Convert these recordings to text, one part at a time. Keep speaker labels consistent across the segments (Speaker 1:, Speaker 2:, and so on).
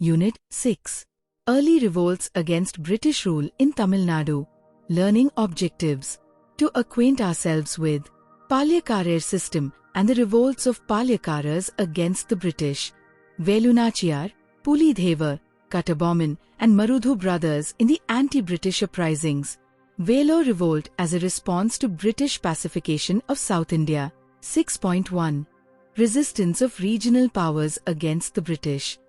Speaker 1: Unit 6. Early Revolts Against British Rule in Tamil Nadu. Learning Objectives. To acquaint ourselves with Paalayakkaarers system and the revolts of Paalayakkaarers against the British. Vellore, Pulidhevar, Kattabomman and Marudhu brothers in the anti-British uprisings. Vellore Revolt as a response to British pacification of South India. 6.1. Resistance of regional powers against the British.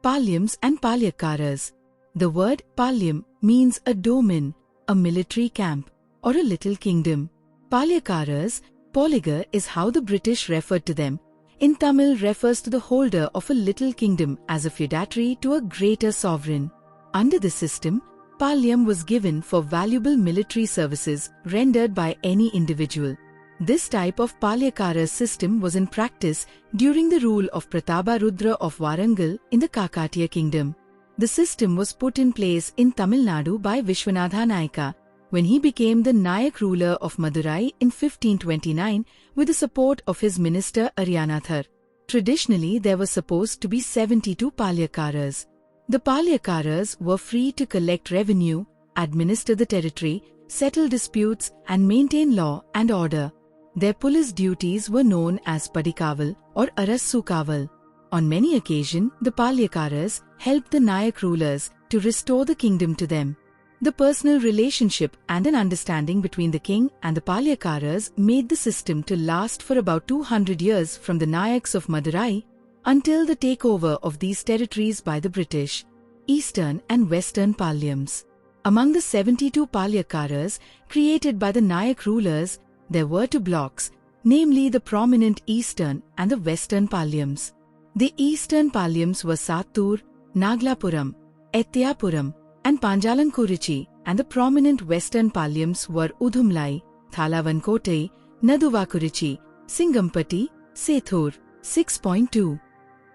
Speaker 1: Palyams and Paalayakkaarers. The word Palyam means a domain, a military camp, or a little kingdom. Paalayakkaarers, Poligar is how the British referred to them. In Tamil refers to the holder of a little kingdom as a feudatory to a greater sovereign. Under the system, Palyam was given for valuable military services rendered by any individual. This type of Paalayakkaarers system was in practice during the rule of Prataparudra of Warangal in the Kakatiya kingdom. The system was put in place in Tamil Nadu by Vishwanatha Nayaka when he became the Nayak ruler of Madurai in 1529 with the support of his minister Aryanathar. Traditionally, there were supposed to be 72 Paalayakkaarers. The Paalayakkaarers were free to collect revenue, administer the territory, settle disputes and maintain law and order. Their police duties were known as Padikaval or Arassukaval. On many occasions, the Paalayakkaarers helped the Nayak rulers to restore the kingdom to them. The personal relationship and an understanding between the king and the Paalayakkaarers made the system to last for about 200 years from the Nayaks of Madurai until the takeover of these territories by the British, Eastern and Western Palyams. Among the 72 Paalayakkaarers created by the Nayak rulers, there were two blocks, namely the prominent Eastern and the Western Palyams. The Eastern Palyams were Sattur, Naglapuram, Ettyapuram and Panjalankurichi, and the prominent Western Palyams were Udumlai, Thalavankotai, Naduvakurichi, Singampati, Sethur. 6.2.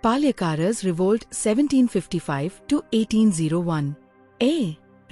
Speaker 1: Paalayakkaarers Revolt 1755 to 1801.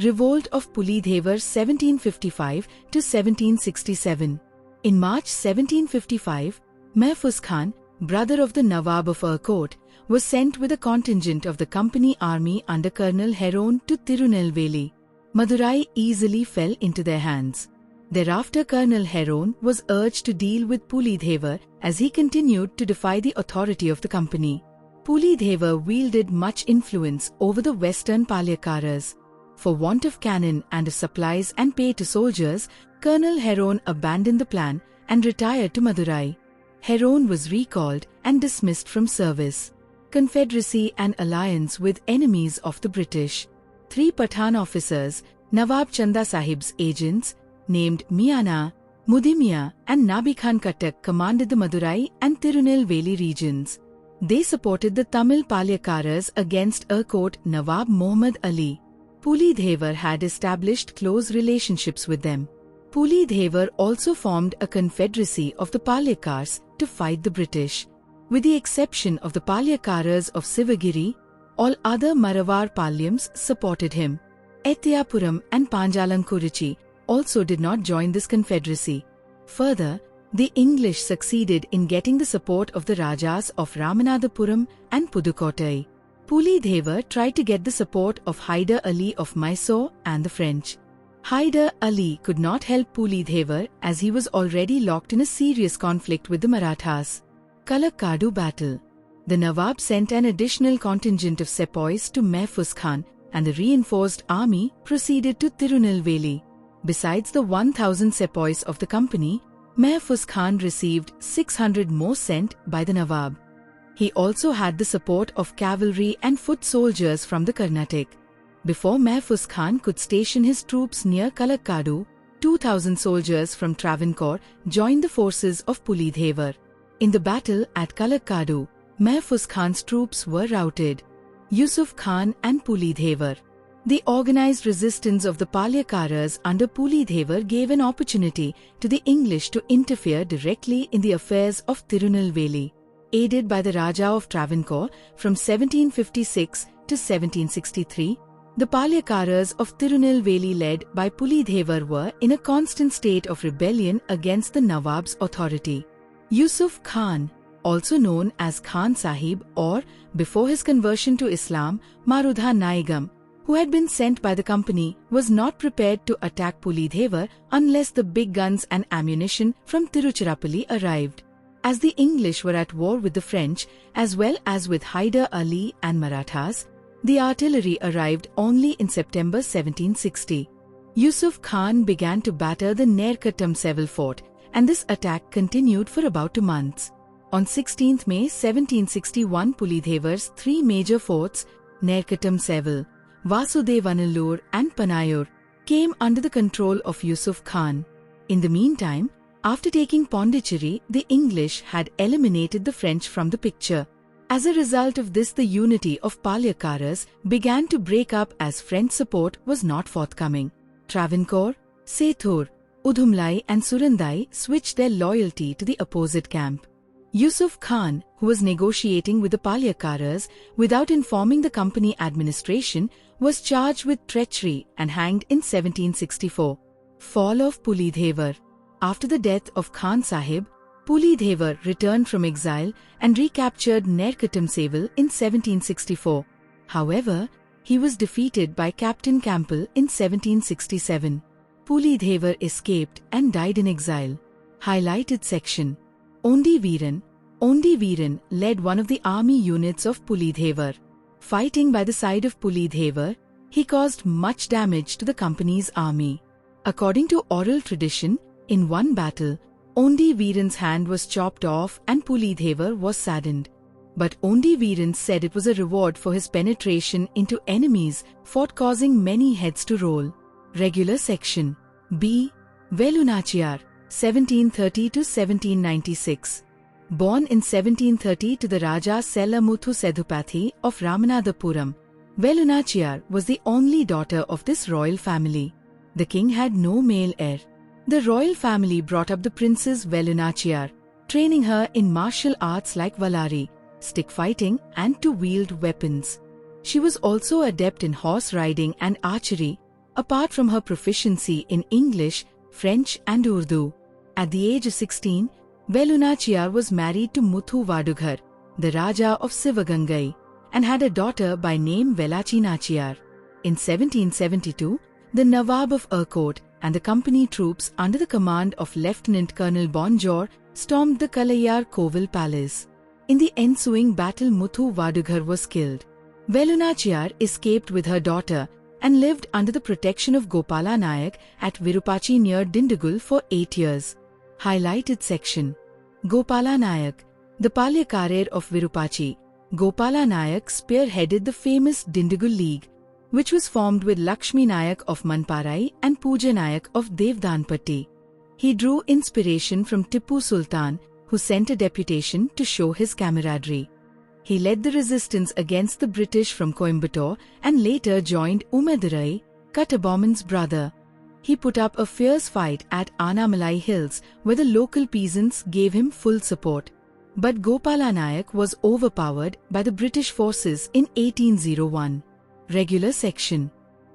Speaker 1: Revolt of Pulidhevar 1755 to 1767. In March 1755, Mahfuz Khan, brother of the Nawab of Erkot, was sent with a contingent of the company army under Colonel Heron to Tirunelveli. Madurai easily fell into their hands. Thereafter Colonel Heron was urged to deal with Pulidhevar as he continued to defy the authority of the company. Pulidhevar wielded much influence over the Western Paalayakkaarers. For want of cannon and of supplies and pay to soldiers, Colonel Heron abandoned the plan and retired to Madurai. Heron was recalled and dismissed from service. Confederacy and alliance with enemies of the British. 3 Pathan officers, Nawab Chanda Sahib's agents, named Miana, Mudimiya and Nabi Khan Katak commanded the Madurai and Tirunelveli regions. They supported the Tamil Paalayakkaarers against Erkot Nawab Muhammad Ali. Pulidhevar had established close relationships with them. Pulidhevar also formed a confederacy of the Paalayakkaars to fight the British. With the exception of the Paalayakkaarers of Sivagiri, all other Maravar Palyams supported him. Ettyapuram and Panjalankurichi also did not join this confederacy. Further, the English succeeded in getting the support of the Rajas of Ramanathapuram and Pudukottai. Pulidhevar tried to get the support of Hyder Ali of Mysore and the French. Hyder Ali could not help Pulidhevar as he was already locked in a serious conflict with the Marathas. Palakkadu battle. The Nawab sent an additional contingent of sepoys to Mahfuz Khan and the reinforced army proceeded to Tirunelveli. Besides the 1,000 sepoys of the company, Mahfuz Khan received 600 more sent by the Nawab. He also had the support of cavalry and foot soldiers from the Carnatic. Before Mahfuz Khan could station his troops near Palakkadu, 2,000 soldiers from Travancore joined the forces of Pulidhevar. In the battle at Palakkadu, Mahfuz Khan's troops were routed. Yusuf Khan and Pulidhevar. The organized resistance of the Paalayakkaarers under Pulidhevar gave an opportunity to the English to interfere directly in the affairs of Tirunelveli. Aided by the Raja of Travancore from 1756 to 1763, the Paalayakkaarers of Tirunelveli led by Pulidhevar were in a constant state of rebellion against the Nawab's authority. Yusuf Khan. also known as Khan Sahib or, before his conversion to Islam, Marudha Naigam, who had been sent by the company, was not prepared to attack Pulidhevar unless the big guns and ammunition from Tiruchirappalli arrived. As the English were at war with the French, as well as with Hyder Ali and Marathas, the artillery arrived only in September 1760. Yusuf Khan began to batter the Nerkattam Sevil fort, and this attack continued for about 2 months. On 16 May 1761, Pulidhevar's 3 major forts, Nerkattam Sevil, Vasudevanallur and Panayur, came under the control of Yusuf Khan. In the meantime, after taking Pondicherry, the English had eliminated the French from the picture. As a result of this, the unity of Paalayakkaarers began to break up as French support was not forthcoming. Travancore, Sethur, Udhumlai and Surandai switched their loyalty to the opposite camp. Yusuf Khan, who was negotiating with the Paalayakkaarers without informing the company administration, was charged with treachery and hanged in 1764. Fall of Pulidhevar. After the death of Khan Sahib, Pulidhevar returned from exile and recaptured Nerkattam Sevil in 1764. However, he was defeated by Captain Campbell in 1767. Pulidhevar escaped and died in exile. Highlighted section. Ondi Veeran led one of the army units of Pulidhevar. Fighting by the side of Pulidhevar, he caused much damage to the company's army. According to oral tradition, in one battle, Ondi Veeran's hand was chopped off and Pulidhevar was saddened. But Ondi Veeran said it was a reward for his penetration into enemies fought, causing many heads to roll. Regular section. B. Vellore 1730 to 1796. Born in 1730 to the Raja Sellamuthu Sedupathy of Ramanathapuram, Vellore was the only daughter of this royal family. The king had no male heir. The royal family brought up the princess Vellore, training her in martial arts like Valari, stick fighting and to wield weapons. She was also adept in horse riding and archery, apart from her proficiency in English, French and Urdu. At the age of 16, Vellore was married to Muthu Vadughar, the Raja of Sivagangai, and had a daughter by name Velachi Nachiyar. In 1772, the Nawab of Erkot and the company troops under the command of Lieutenant Colonel Bonjour stormed the Kalayar Kovil Palace. In the ensuing battle, Muthu Vadughar was killed. Vellore escaped with her daughter and lived under the protection of Gopala Nayak at Virupachi near Dindigul for 8 years. Highlighted section. Gopala Nayak, the Paalayakkarer of Virupachi. Gopala Nayak spearheaded the famous Dindigul League, which was formed with Lakshmi Nayak of Manparai and Pooja Nayak of Devdanpatti. He drew inspiration from Tippu Sultan, who sent a deputation to show his camaraderie. He led the resistance against the British from Coimbatore and later joined Umadurai, Kattabomman's brother. He put up a fierce fight at Anamalai Hills, where the local peasants gave him full support. But Gopala Nayak was overpowered by the British forces in 1801. Regular section.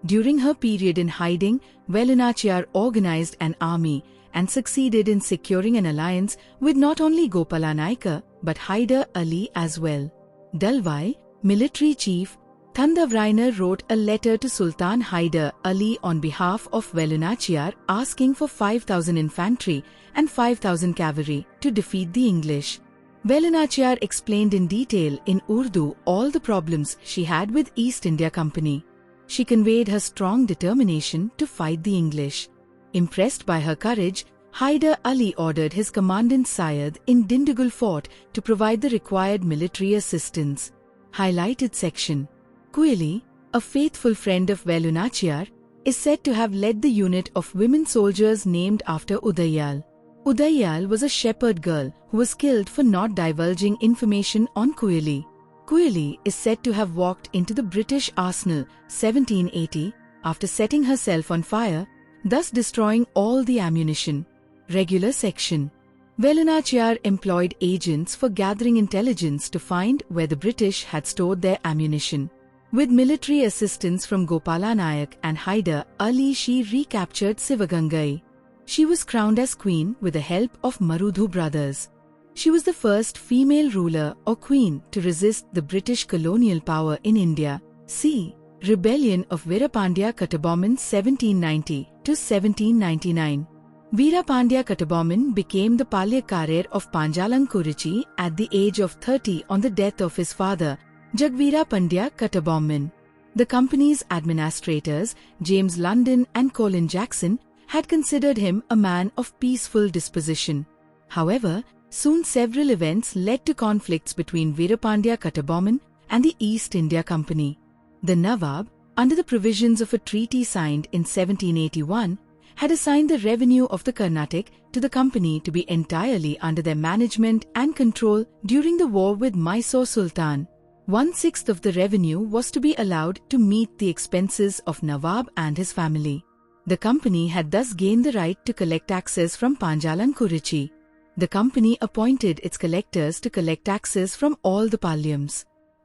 Speaker 1: During her period in hiding, Vellore organized an army and succeeded in securing an alliance with not only Gopala Naika but Hyder Ali as well. Dalwai, military chief, Thandavrainer wrote a letter to Sultan Hyder Ali on behalf of Vellore asking for 5,000 infantry and 5,000 cavalry to defeat the English. Vellore explained in detail in Urdu all the problems she had with East India Company. She conveyed her strong determination to fight the English. Impressed by her courage, Hyder Ali ordered his commandant Syed in Dindigul Fort to provide the required military assistance. Highlighted section. Kuili, a faithful friend of Vellore, is said to have led the unit of women soldiers named after Udayal. Udayal was a shepherd girl who was killed for not divulging information on Kuili. Kuili is said to have walked into the British arsenal 1780 after setting herself on fire, thus destroying all the ammunition. Regular section. Vellore employed agents for gathering intelligence to find where the British had stored their ammunition. With military assistance from Gopala Nayak and Hyder Ali, she recaptured Sivagangai. She was crowned as queen with the help of Marudhu brothers. She was the first female ruler or queen to resist the British colonial power in India. See Rebellion of Veerapandya Kattabomman 1790 to 1799. Veerapandya Kattabomman became the Paalayakkarer of Panjalankurrichi at the age of 30 on the death of his father, Jagveerapandya Kattabomman. The company's administrators, James London and Colin Jackson, had considered him a man of peaceful disposition. However, soon several events led to conflicts between Veerapandya Kattabomman and the East India Company. The Nawab, under the provisions of a treaty signed in 1781, had assigned the revenue of the Carnatic to the company to be entirely under their management and control during the war with Mysore Sultan. 1/6 of the revenue was to be allowed to meet the expenses of Nawab and his family. The company had thus gained the right to collect taxes from Panjalankurrichi. The company appointed its collectors to collect taxes from all the palyams.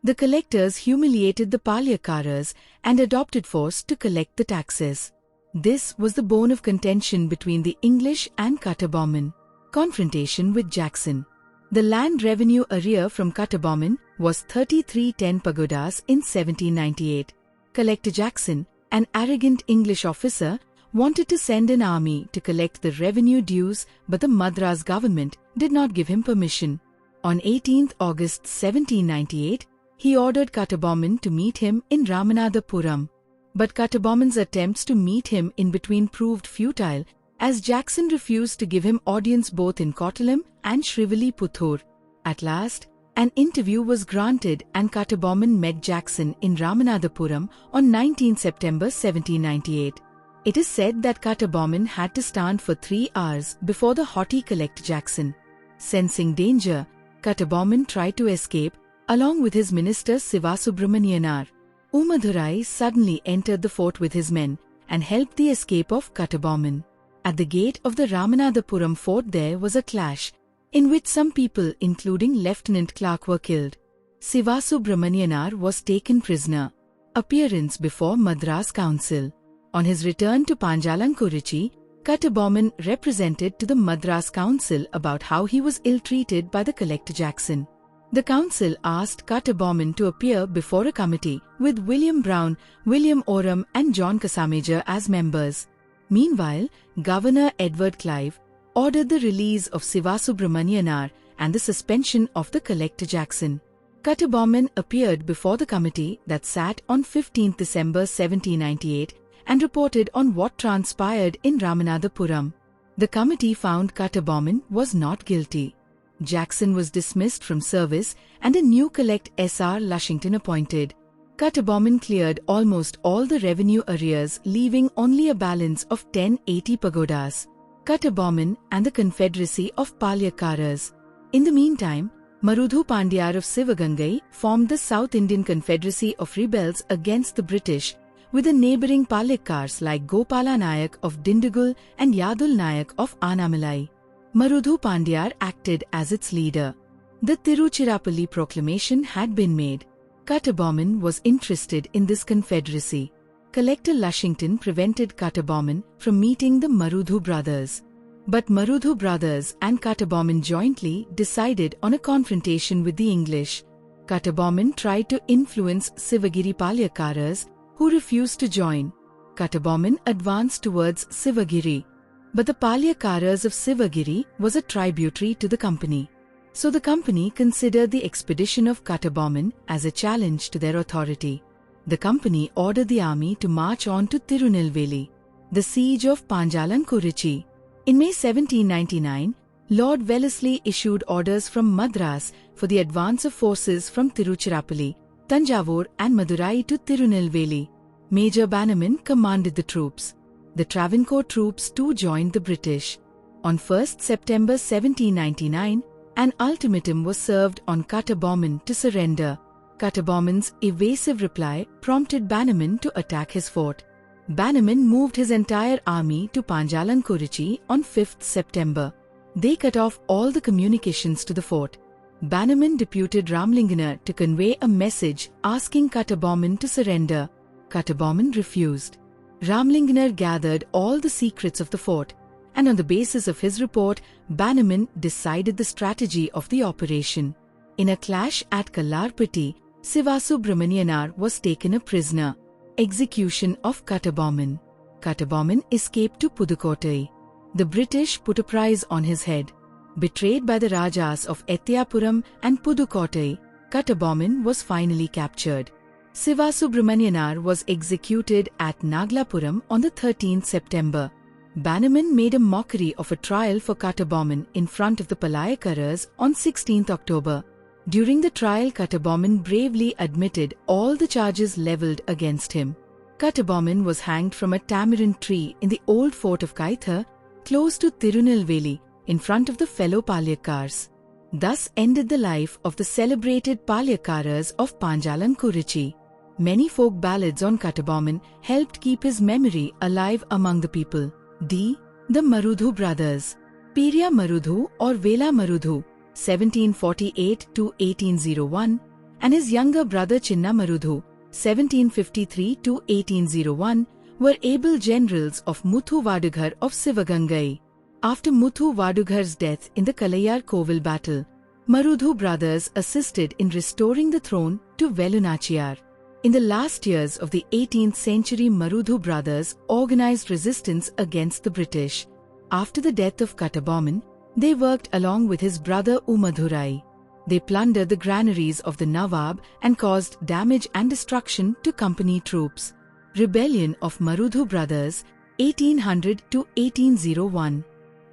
Speaker 1: The collectors humiliated the Paalayakkaras and adopted force to collect the taxes. This was the bone of contention between the English and Kattabomman. Confrontation with Jackson. The land revenue arrear from Kattabomman was 3310 pagodas in 1798. Collector Jackson, an arrogant English officer, wanted to send an army to collect the revenue dues, but the Madras government did not give him permission. On 18 August 1798, he ordered Kattabomman to meet him in Ramanathapuram. But Kattabomman's attempts to meet him in between proved futile, as Jackson refused to give him audience both in Kottalam and Srivilliputtur. At last, an interview was granted and Kattabomman met Jackson in Ramanathapuram on 19 September 1798. It is said that Kattabomman had to stand for 3 hours before the haughty Collector Jackson. Sensing danger, Kattabomman tried to escape, along with his minister Sivasubramanianar. Umadurai suddenly entered the fort with his men and helped the escape of Kattabomman. At the gate of the Ramanathapuram fort there was a clash, in which some people including Lieutenant Clark were killed. Sivasubramanianar was taken prisoner. Appearance before Madras Council. On his return to Panjalankurrichi, Kattabomman represented to the Madras Council about how he was ill-treated by the Collector Jackson. The council asked Kattabomman to appear before a committee with William Brown, William Oram and John Casamager as members. Meanwhile, Governor Edward Clive ordered the release of Sivasubramanianar and the suspension of the Collector Jackson. Kattabomman appeared before the committee that sat on 15 December 1798 and reported on what transpired in Ramanathapuram. The committee found Kattabomman was not guilty. Jackson was dismissed from service and a new Collect S.R. Lushington appointed. Kattabomman cleared almost all the revenue arrears, leaving only a balance of 1080 pagodas. Kattabomman and the Confederacy of Paalayakkaras. In the meantime, Marudhu Pandyar of Sivagangai formed the South Indian Confederacy of rebels against the British, with the neighbouring Palayakkars like Gopala Nayak of Dindigul and Yadul Nayak of Anamalai. Marudhu Pandyar acted as its leader. The Tiruchirappalli proclamation had been made. Kattabomman was interested in this confederacy. Collector Lushington prevented Kattabomman from meeting the Marudhu brothers. But Marudhu brothers and Kattabomman jointly decided on a confrontation with the English. Kattabomman tried to influence Sivagiri Paalayakkaras, who refused to join. Kattabomman advanced towards Sivagiri. But the Paalayakkaras of Sivagiri was a tributary to the company. So the company considered the expedition of Kattabomman as a challenge to their authority. The company ordered the army to march on to Tirunelveli. The siege of Panjalankurrichi. In May 1799, Lord Wellesley issued orders from Madras for the advance of forces from Tiruchirappalli, Tanjavur and Madurai to Tirunelveli. Major Bannerman commanded the troops. The Travancore troops too joined the British. On 1 September 1799, an ultimatum was served on Kattabomman to surrender. Kattabomman's evasive reply prompted Bannerman to attack his fort. Bannerman moved his entire army to Panjalankurrichi on 5 September. They cut off all the communications to the fort. Bannerman deputed Ramlinganar to convey a message asking Kattabomman to surrender. Kattabomman refused. Ramlinganar gathered all the secrets of the fort and on the basis of his report, Bannerman decided the strategy of the operation. In a clash at Kallarpatti, Sivasubramanianar was taken a prisoner. Execution of Kattabomman. Kattabomman escaped to Pudukottai. The British put a price on his head. Betrayed by the Rajas of Ettyapuram and Pudukottai, Kattabomman was finally captured. Sivasubramanianar was executed at Naglapuram on the 13th September. Bannerman made a mockery of a trial for Kattabomman in front of the Paalayakkaarers on 16th October. During the trial, Kattabomman bravely admitted all the charges levelled against him. Kattabomman was hanged from a tamarind tree in the old fort of Kaithar, close to Tirunelveli, in front of the fellow Paalayakkaars. Thus ended the life of the celebrated Paalayakkaarers of Paalayakkaarers. Many folk ballads on Kattabomman helped keep his memory alive among the people. The Marudhu brothers. Periya Marudhu or Vela Marudhu, 1748 to 1801, and his younger brother Chinna Marudhu, 1753 to 1801, were able generals of Muthu Vadughar of Sivagangai. After Muthu Vadughar's death in the Kalayar Kovil battle, Marudhu brothers assisted in restoring the throne to Vellore. In the last years of the 18th century, Marudhu brothers organized resistance against the British. After the death of Kattabomman, they worked along with his brother Umadurai. They plundered the granaries of the Nawab and caused damage and destruction to company troops. Rebellion of Marudhu brothers, 1800 to 1801.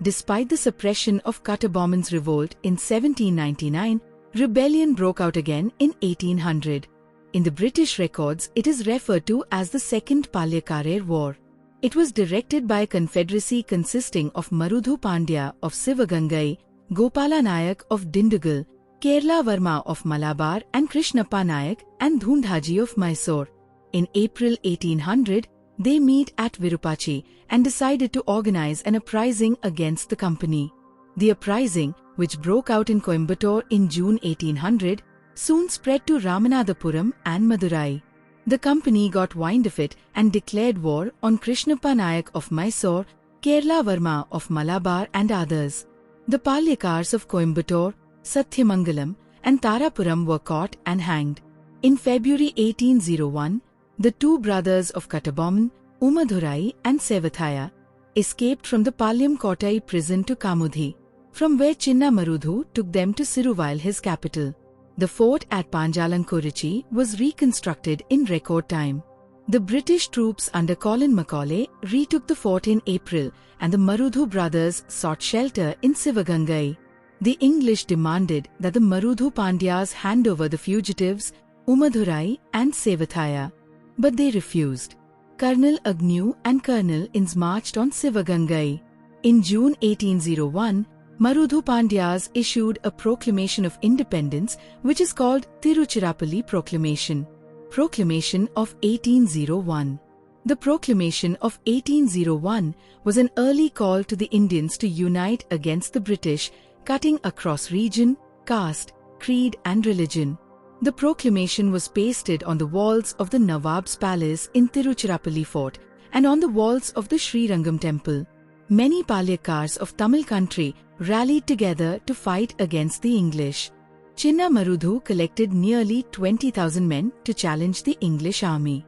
Speaker 1: Despite the suppression of Kattabomman's revolt in 1799, rebellion broke out again in 1800. In the British records, it is referred to as the Second Paalayakkaare War. It was directed by a confederacy consisting of Marudhu Pandya of Sivagangai, Gopala Nayak of Dindigul, Kerala Varma of Malabar and Krishnappa Nayak and Dhundhaji of Mysore. In April 1800, they meet at Virupachi and decided to organize an uprising against the company. The uprising, which broke out in Coimbatore in June 1800, soon spread to Ramanathapuram and Madurai. The company got wind of it and declared war on Krishnappa Nayak of Mysore, Kerala Varma of Malabar and others. The Paalayakkaars of Coimbatore, Sathyamangalam and Tarapuram were caught and hanged. In February 1801, the two brothers of Kattabomman, Umadurai and Sevathaya, escaped from the Palayam prison to Kamudhi, from where Chinna Marudhu took them to Siruvile, his capital. The fort at Paalayakkaare was reconstructed in record time. The British troops under Colin Macaulay retook the fort in April, and the Marudhu brothers sought shelter in Sivagangai. The English demanded that the Marudhu Pandyas hand over the fugitives, Umadurai and Sevathaya. But they refused. Colonel Agnew and Colonel Inns marched on Sivagangai. In June 1801, Marudhu Pandyas issued a proclamation of independence which is called Tiruchirappalli Proclamation. Proclamation of 1801. The Proclamation of 1801 was an early call to the Indians to unite against the British, cutting across region, caste, creed and religion. The proclamation was pasted on the walls of the Nawab's palace in Tiruchirappalli fort and on the walls of the Sri Rangam temple. Many Paalayakkaars of Tamil country rallied together to fight against the English. Chinna Marudhu collected nearly 20,000 men to challenge the English army.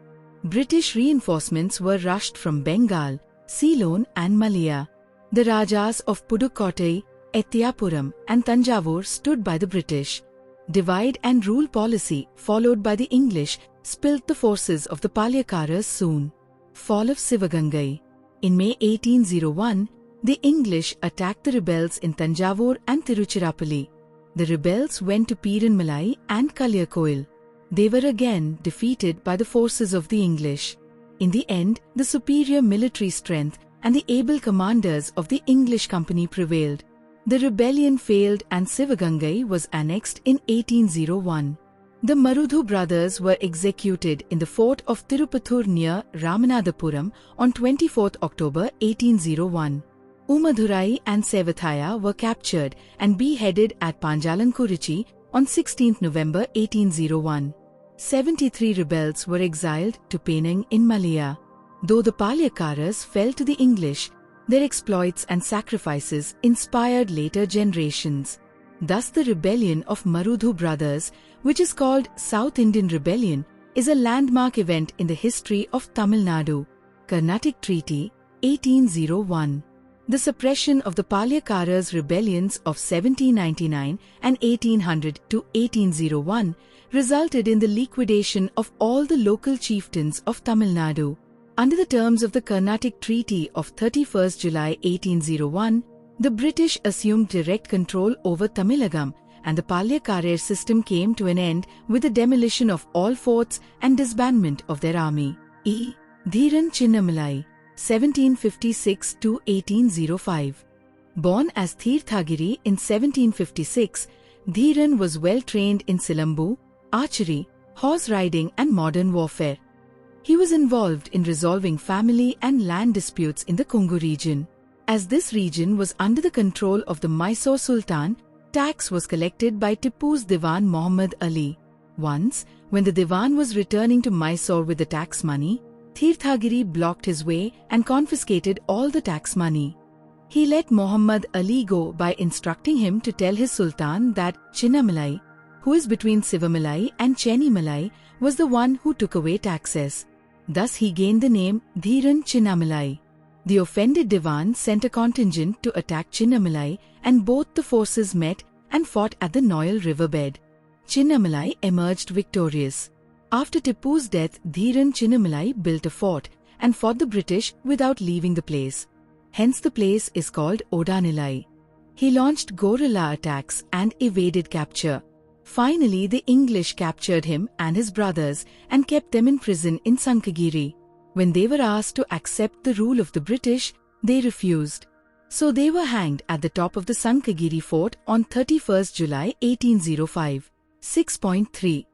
Speaker 1: British reinforcements were rushed from Bengal, Ceylon and Malaya. The Rajas of Pudukottai, Ettyapuram and Tanjavur stood by the British. Divide and rule policy followed by the English spilt the forces of the Paalayakkaras soon. Fall of Sivagangai. In May 1801, the English attacked the rebels in Tanjavur and Tiruchirappalli. The rebels went to Peeranmalai and Kalyakoil. They were again defeated by the forces of the English. In the end, the superior military strength and the able commanders of the English company prevailed. The rebellion failed and Sivagangai was annexed in 1801. The Marudhu brothers were executed in the fort of Tirupathur near Ramanathapuram on 24th October 1801. Umadurai and Sevathaya were captured and beheaded at Paalayakkaare on 16th November 1801. 73 rebels were exiled to Penang in Malaya. Though the Paalayakkaras fell to the English, Their exploits and sacrifices inspired later generations. Thus the rebellion of Marudhu brothers, which is called South Indian Rebellion, is a landmark event in the history of Tamil Nadu. Carnatic Treaty, 1801. The suppression of the Paalayakkaarers rebellions of 1799 and 1800 to 1801 resulted in the liquidation of all the local chieftains of Tamil Nadu. Under the terms of the Carnatic Treaty of 31st July 1801, the British assumed direct control over Tamilagam, and the Paalayakkaarers system came to an end with the demolition of all forts and disbandment of their army. E. Dhiran Chinnamalai, 1756 to 1805. Born as Tirthagiri in 1756, Dhiran was well trained in Silambu, archery, horse riding and modern warfare. He was involved in resolving family and land disputes in the Kongu region. As this region was under the control of the Mysore Sultan, tax was collected by Tipu's Diwan Muhammad Ali. Once, when the Diwan was returning to Mysore with the tax money, Tirthagiri blocked his way and confiscated all the tax money. He let Muhammad Ali go by instructing him to tell his Sultan that Chinnamalai, who is between Sivamalai and Chenimalai, was the one who took away taxes. Thus he gained the name Dhiran Chinnamalai. The offended Diwan sent a contingent to attack Chinnamalai, and both the forces met and fought at the Noyal riverbed. Chinnamalai emerged victorious. After Tipu's death, Dhiran Chinnamalai built a fort and fought the British without leaving the place. Hence the place is called Odanilai. He launched guerrilla attacks and evaded capture. Finally, the English captured him and his brothers and kept them in prison in Sankagiri. When they were asked to accept the rule of the British, they refused. So they were hanged at the top of the Sankagiri fort on 31st July 1805. 6.3.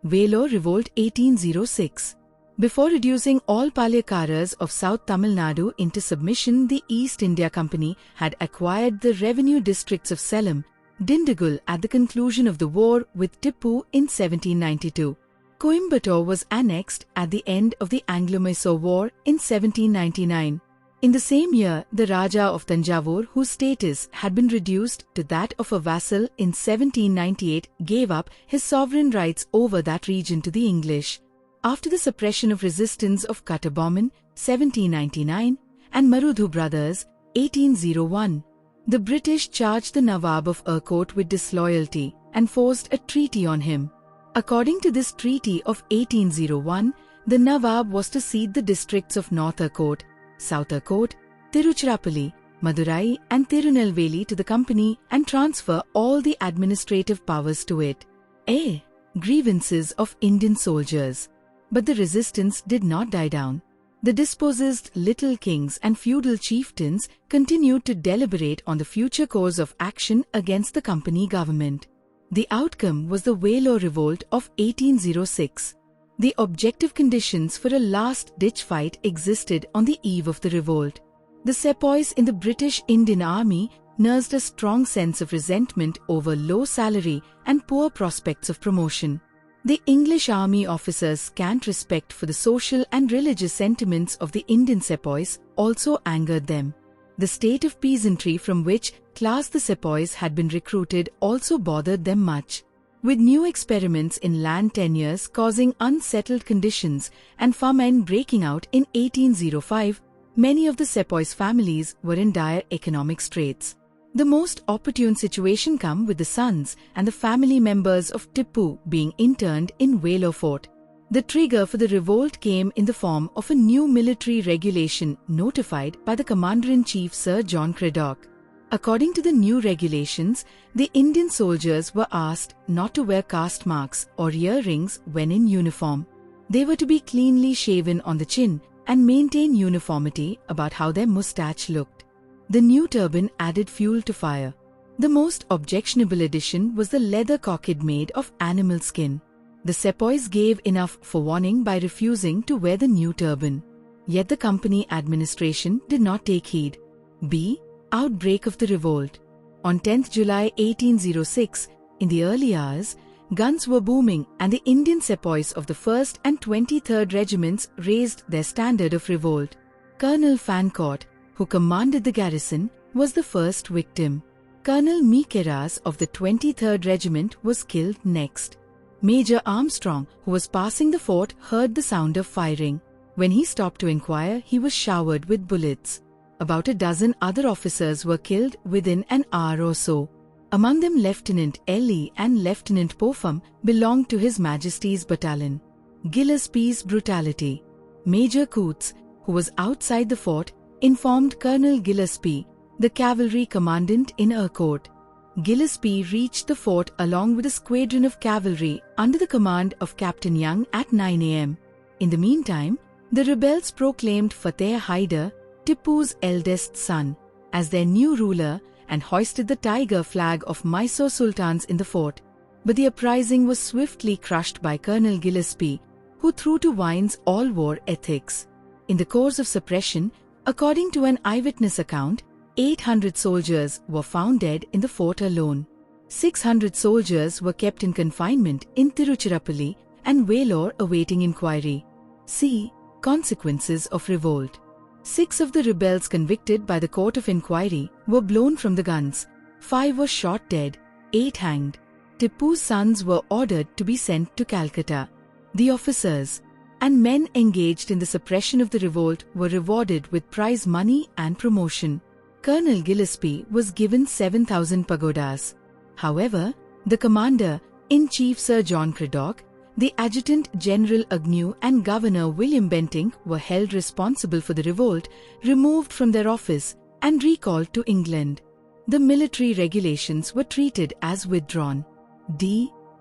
Speaker 1: Vellore Revolt 1806. Before reducing all Paalayakkaarers of South Tamil Nadu into submission, the East India Company had acquired the revenue districts of Salem, Dindigul at the conclusion of the war with Tipu in 1792. Coimbatore was annexed at the end of the Anglo-Mysore War in 1799. In the same year, the Raja of Tanjavur, whose status had been reduced to that of a vassal in 1798, gave up his sovereign rights over that region to the English. After the suppression of resistance of Kattabomman, 1799, and Marudhu brothers, 1801, the British charged the Nawab of Erkot with disloyalty and forced a treaty on him. According to this treaty of 1801, the Nawab was to cede the districts of North Erkot, South Erkot, Tiruchirappalli, Madurai and Tirunelveli to the company and transfer all the administrative powers to it. A. Grievances of Indian soldiers. But the resistance did not die down. The dispossessed little kings and feudal chieftains continued to deliberate on the future course of action against the company government. The outcome was the Vellore Revolt of 1806. The objective conditions for a last-ditch fight existed on the eve of the revolt. The sepoys in the British Indian Army nursed a strong sense of resentment over low salary and poor prospects of promotion. The English army officers' scant respect for the social and religious sentiments of the Indian sepoys also angered them. The state of peasantry from which class the sepoys had been recruited also bothered them much. With new experiments in land tenures causing unsettled conditions and famine breaking out in 1805, many of the sepoys' families were in dire economic straits. The most opportune situation came with the sons and the family members of Tipu being interned in Vellore Fort. The trigger for the revolt came in the form of a new military regulation notified by the Commander-in-Chief Sir John Cradock. According to the new regulations, the Indian soldiers were asked not to wear caste marks or earrings when in uniform. They were to be cleanly shaven on the chin and maintain uniformity about how their moustache looked. The new turban added fuel to fire. The most objectionable addition was the leather cockade made of animal skin. The sepoys gave enough forewarning by refusing to wear the new turban. Yet the company administration did not take heed. B. Outbreak of the revolt. On 10th July 1806, in the early hours, guns were booming and the Indian sepoys of the 1st and 23rd Regiments raised their standard of revolt. Colonel Fancourt, who commanded the garrison, was the first victim. Colonel Meekeras of the 23rd Regiment was killed next. Major Armstrong, who was passing the fort, heard the sound of firing. When he stopped to inquire, he was showered with bullets. About a dozen other officers were killed within an hour or so. Among them Lieutenant Lee and Lieutenant Popham belonged to His Majesty's battalion. Gillespie's brutality. Major Coots, who was outside the fort, informed Colonel Gillespie, the cavalry commandant in Ercourt. Gillespie reached the fort along with a squadron of cavalry under the command of Captain Young at 9 a.m. In the meantime, the rebels proclaimed Fateh Haider, Tipu's eldest son, as their new ruler and hoisted the tiger flag of Mysore Sultans in the fort. But the uprising was swiftly crushed by Colonel Gillespie, who threw to winds all war ethics. In the course of suppression, according to an eyewitness account, 800 soldiers were found dead in the fort alone. 600 soldiers were kept in confinement in Tiruchirappalli and Vellore awaiting inquiry. See Consequences of Revolt. 6 of the rebels convicted by the court of inquiry were blown from the guns, 5 were shot dead, 8 hanged. Tipu's sons were ordered to be sent to Calcutta. The officers and men engaged in the suppression of the revolt were rewarded with prize money and promotion. Colonel Gillespie was given 7,000 pagodas. However, the Commander-in-Chief Sir John Cradock, the Adjutant General Agnew and Governor William Bentinck were held responsible for the revolt, removed from their office and recalled to England. The military regulations were treated as withdrawn.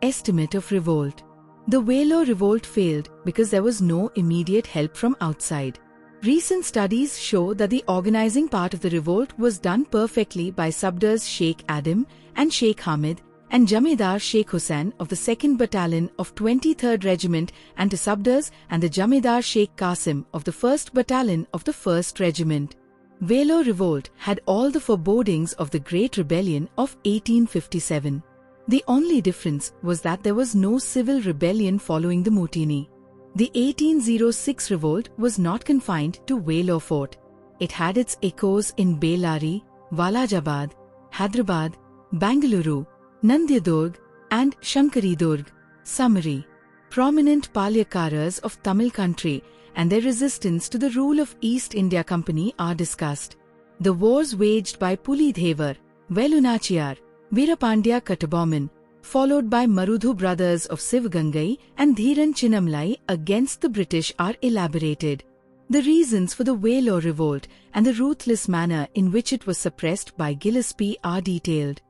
Speaker 1: Estimate of revolt. The Vellore Revolt failed because there was no immediate help from outside. Recent studies show that the organizing part of the revolt was done perfectly by Subdars Sheikh Adam and Sheikh Hamid and Jamidar Sheikh Hussain of the 2nd Battalion of 23rd Regiment and to Subdars and the Jamidar Sheikh Qasim of the 1st Battalion of the 1st Regiment. Vellore Revolt had all the forebodings of the Great Rebellion of 1857. The only difference was that there was no civil rebellion following the Mutiny. The 1806 revolt was not confined to Vellore Fort. It had its echoes in Bellary, Walajabad, Hyderabad, Bangalore, Nandyadurg, and Shankaridurg. Summary. Prominent Paalayakkaarers of Tamil country and their resistance to the rule of East India Company are discussed. The wars waged by Pulithevar, Velunachiyar, Veerapandya Kattabomman, followed by Marudhu brothers of Sivagangai and Dhiran Chinnamlai against the British are elaborated. The reasons for the Vellore Revolt and the ruthless manner in which it was suppressed by Gillespie are detailed.